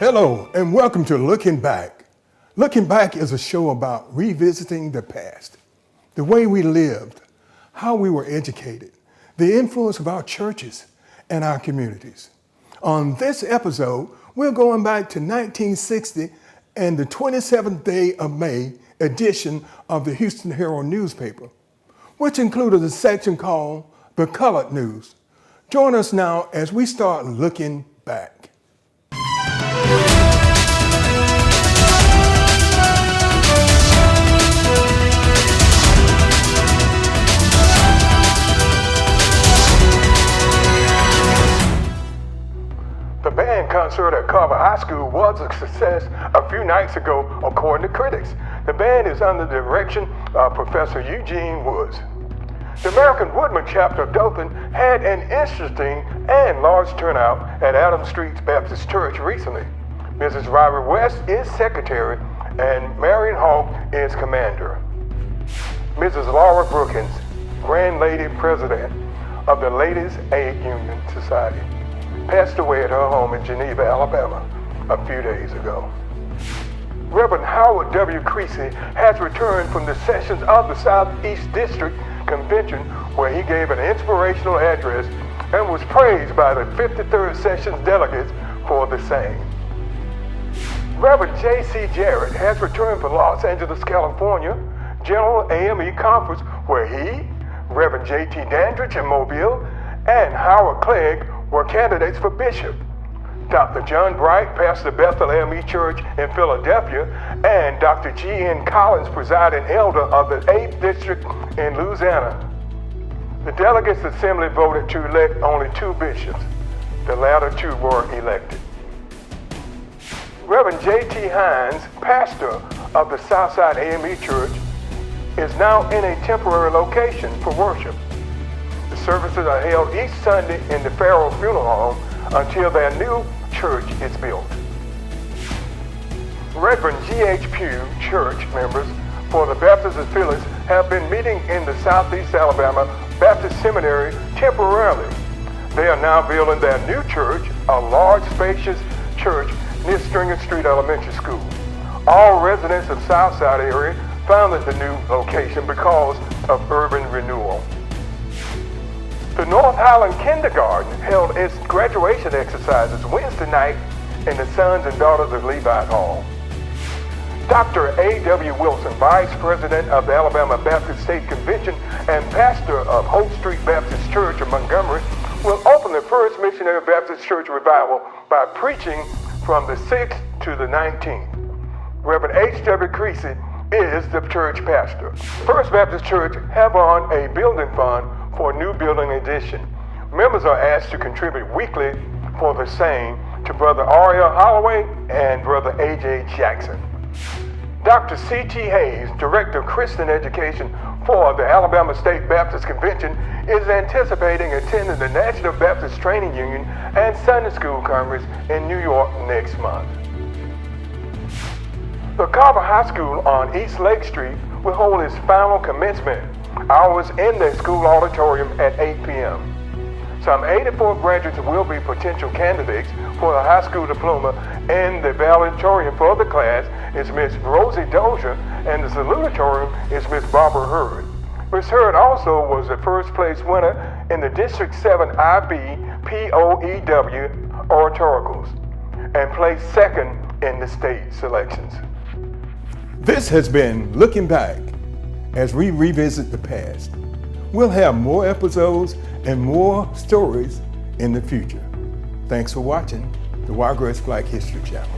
Hello, and welcome to Looking Back. Looking Back is a show about revisiting the past, the way we lived, how we were educated, the influence of our churches and our communities. On this episode, we're going back to 1960 and the 27th day of May edition of the Houston Herald newspaper, which included a section called The Colored News. Join us now as we start looking back. The band concert at Carver High School was a success a few nights ago, according to critics. The band is under the direction of Professor Eugene Woods. The American Woodman chapter of Dothan had an interesting and large turnout at Adams Street Baptist Church recently. Mrs. Robert West is secretary and Marion Hawk is commander. Mrs. Laura Brookins, Grand Lady President of the Ladies Aid Union Society, passed away at her home in Geneva, Alabama, a few days ago. Reverend Howard W. Creasy has returned from the sessions of the Southeast District Convention, where he gave an inspirational address and was praised by the 53rd Sessions delegates for the same. Reverend J.C. Jarrett has returned from Los Angeles, California, General AME Conference, where he, Reverend J.T. Dandridge in Mobile, and Howard Clegg were candidates for bishop. Dr. John Bright, pastor of Bethel AME Church in Philadelphia, and Dr. G.N. Collins, presiding elder of the 8th District in Louisiana. The delegates assembly voted to elect only 2 bishops. The latter 2 were elected. Reverend J.T. Hines, pastor of the Southside AME Church, is now in a temporary location for worship. The services are held each Sunday in the Farrell Funeral Home until their new church is built. Reverend G.H. Pugh church members for the Baptist of Phyllis have been meeting in the Southeast Alabama Baptist Seminary temporarily. They are now building their new church, a large, spacious church near Stringer Street Elementary School. All residents of Southside area founded the new location because of urban renewal. The North Highland Kindergarten held its graduation exercises Wednesday night in the Sons and Daughters of Levi Hall. Dr. A.W. Wilson, Vice President of the Alabama Baptist State Convention and pastor of Hope Street Baptist Church of Montgomery, will open the first Missionary Baptist Church revival by preaching from the 6th to the 19th. Reverend H.W. Creasy is the church pastor. First Baptist Church have on a building fund for new building addition. Members are asked to contribute weekly for the same to Brother Ariel Holloway and Brother A.J. Jackson. Dr. C.T. Hayes, Director of Christian Education for the Alabama State Baptist Convention, is anticipating attending the National Baptist Training Union and Sunday School Conference in New York next month. The Carver High School on East Lake Street will hold its final commencement hours in the school auditorium at 8 p.m. Some 84 graduates will be potential candidates for the high school diploma, and the valedictorian for the class is Miss Rosie Dozier, and the salutatorian is Miss Barbara Hurd. Miss Hurd also was the first place winner in the District 7 IB POEW oratoricals and placed second in the state selections. This has been Looking Back as we revisit the past. We'll have more episodes and more stories in the future. Thanks for watching the Wiregrass Black History Channel.